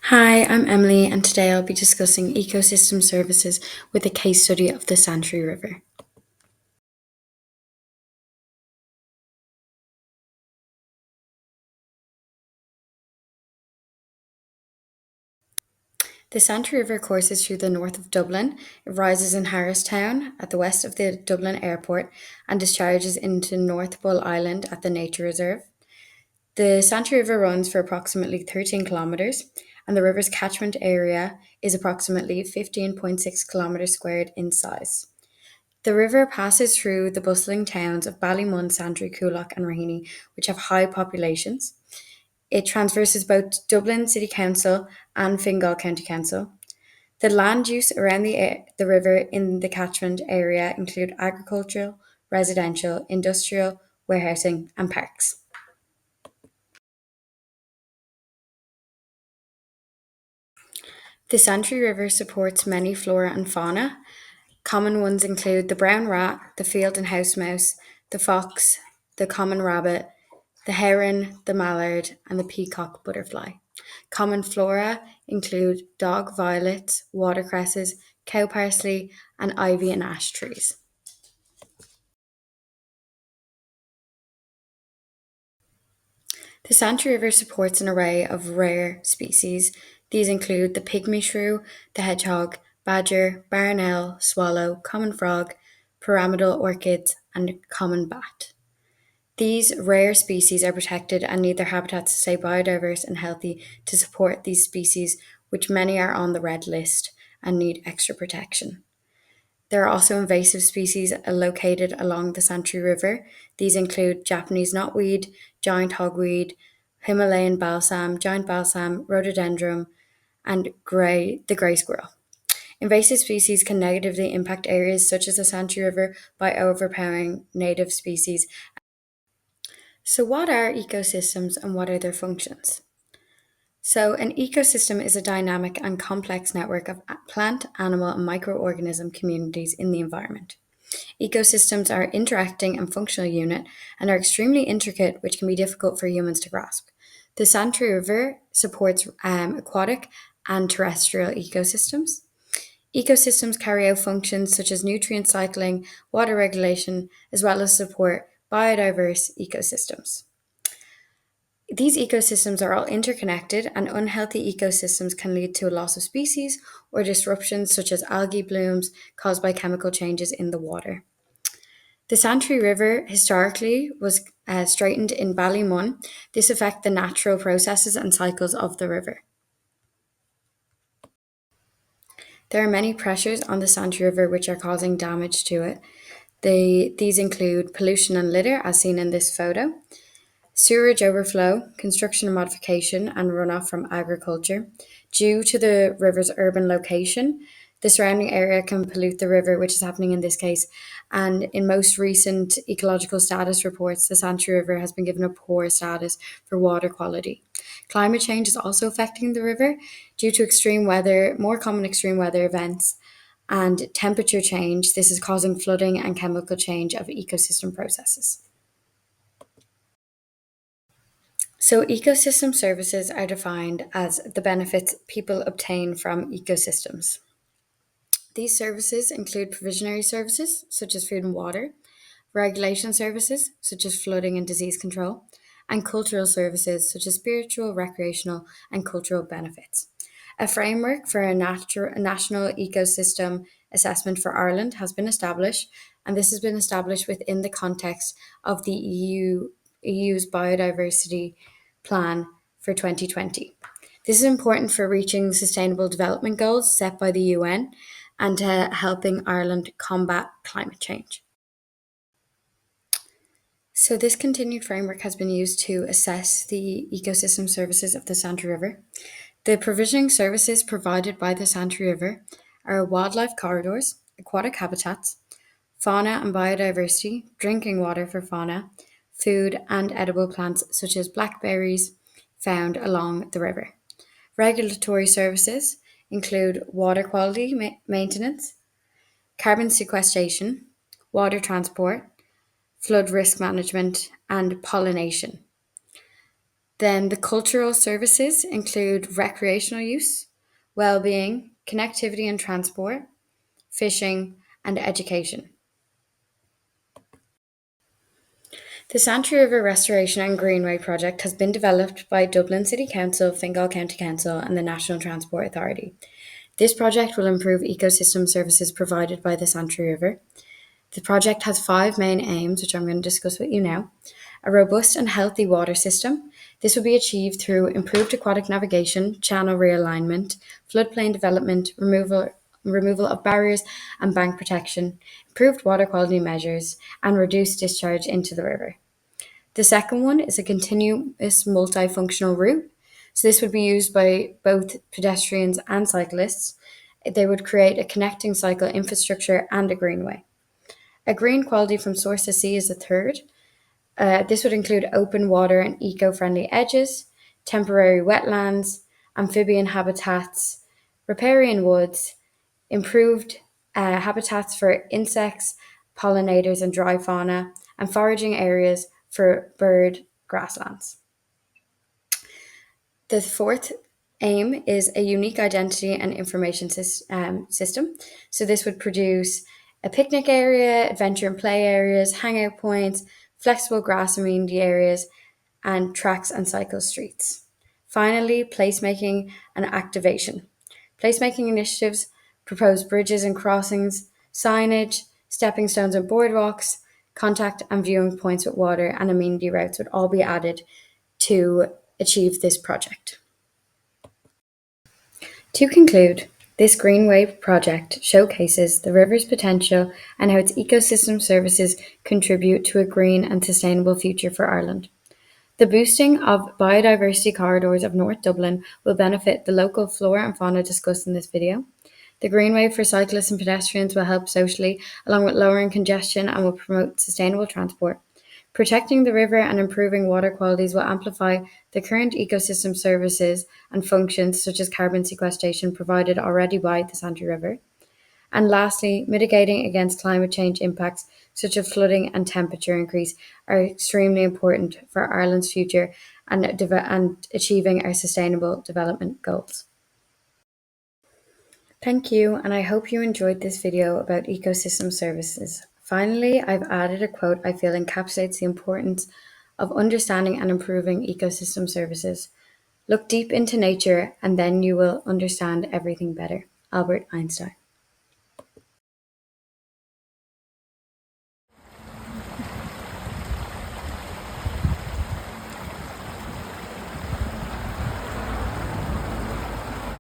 Hi, I'm Emily, and today I'll be discussing ecosystem services with a case study of the Santry River. The Santry River courses through the north of Dublin. It rises in Harristown at the west of the Dublin airport and discharges into North Bull Island at the nature reserve. The Santry River runs for approximately 13 kilometres, and the river's catchment area is approximately 15.6 kilometres squared in size. The river passes through the bustling towns of Ballymun, Santry, Coolock, and Raheny, which have high populations. It traverses both Dublin City Council and Fingal County Council. The land use around the river in the catchment area include agricultural, residential, industrial, warehousing, and parks. The Santry River supports many flora and fauna. Common ones include the brown rat, the field and house mouse, the fox, the common rabbit, the heron, the mallard, and the peacock butterfly. Common flora include dog violets, watercresses, cow parsley, and ivy and ash trees. The Santry River supports an array of rare species. These include the pygmy shrew, the hedgehog, badger, barn owl, swallow, common frog, pyramidal orchids, and common bat. These rare species are protected and need their habitats to stay biodiverse and healthy to support these species, which many are on the red list and need extra protection. There are also invasive species located along the Santry River. These include Japanese knotweed, giant hogweed, Himalayan balsam, giant balsam, rhododendron, and the grey squirrel. Invasive species can negatively impact areas such as the Santry River by overpowering native species. So, what are ecosystems and what are their functions? So, an ecosystem is a dynamic and complex network of plant, animal, and microorganism communities in the environment. Ecosystems are interacting and functional unit and are extremely intricate, which can be difficult for humans to grasp. The Santry River supports aquatic and terrestrial ecosystems. Ecosystems carry out functions such as nutrient cycling, water regulation, as well as support biodiverse ecosystems. These ecosystems are all interconnected, and unhealthy ecosystems can lead to a loss of species or disruptions such as algae blooms caused by chemical changes in the water. The Santry River historically was straightened in Ballymun. This affects the natural processes and cycles of the river. There are many pressures on the Santry River which are causing damage to it. These include pollution and litter, as seen in this photo, sewerage overflow, construction and modification, and runoff from agriculture. Due to the river's urban location, the surrounding area can pollute the river, which is happening in this case. And in most recent ecological status reports, the Santry River has been given a poor status for water quality. Climate change is also affecting the river due to extreme weather, more common extreme weather events, and temperature change. This is causing flooding and chemical change of ecosystem processes. So, ecosystem services are defined as the benefits people obtain from ecosystems. These services include provisionary services, such as food and water, regulation services, such as flooding and disease control, and cultural services, such as spiritual, recreational, and cultural benefits. A framework for a national ecosystem assessment for Ireland has been established, and this has been established within the context of the EU's biodiversity plan for 2020. This is important for reaching sustainable development goals set by the UN and to helping Ireland combat climate change. So, this continued framework has been used to assess the ecosystem services of the Santry River. The provisioning services provided by the Santry River are wildlife corridors, aquatic habitats, fauna and biodiversity, drinking water for fauna, food, and edible plants such as blackberries found along the river. Regulatory services include water quality maintenance, carbon sequestration, water transport, flood risk management, and pollination. Then the cultural services include recreational use, well-being, connectivity and transport, fishing, and education. The Santry River Restoration and Greenway project has been developed by Dublin City Council, Fingal County Council, and the National Transport Authority. This project will improve ecosystem services provided by the Santry River. The project has five main aims, which I'm going to discuss with you now. A robust and healthy water system. This will be achieved through improved aquatic navigation, channel realignment, floodplain development, removal of barriers and bank protection, improved water quality measures, and reduced discharge into the river. The second one is a continuous multifunctional route. So this would be used by both pedestrians and cyclists. They would create a connecting cycle infrastructure and a greenway. A green quality from source to sea is the third. This would include open water and eco-friendly edges, temporary wetlands, amphibian habitats, riparian woods, improved habitats for insects, pollinators and dry fauna, and foraging areas for bird grasslands. The fourth aim is a unique identity and information system. So this would produce a picnic area, adventure and play areas, hangout points, flexible grass amenity areas, and tracks and cycle streets. Finally, placemaking and activation. Placemaking initiatives propose bridges and crossings, signage, stepping stones and boardwalks, contact and viewing points with water, and amenity routes would all be added to achieve this project. To conclude, this Greenway project showcases the river's potential and how its ecosystem services contribute to a green and sustainable future for Ireland. The boosting of biodiversity corridors of North Dublin will benefit the local flora and fauna discussed in this video. The Greenway for cyclists and pedestrians will help socially, along with lowering congestion, and will promote sustainable transport. Protecting the river and improving water qualities will amplify the current ecosystem services and functions such as carbon sequestration provided already by the Santry River. And lastly, mitigating against climate change impacts such as flooding and temperature increase are extremely important for Ireland's future and achieving our sustainable development goals. Thank you, and I hope you enjoyed this video about ecosystem services. Finally, I've added a quote I feel encapsulates the importance of understanding and improving ecosystem services. Look deep into nature, and then you will understand everything better. Albert Einstein.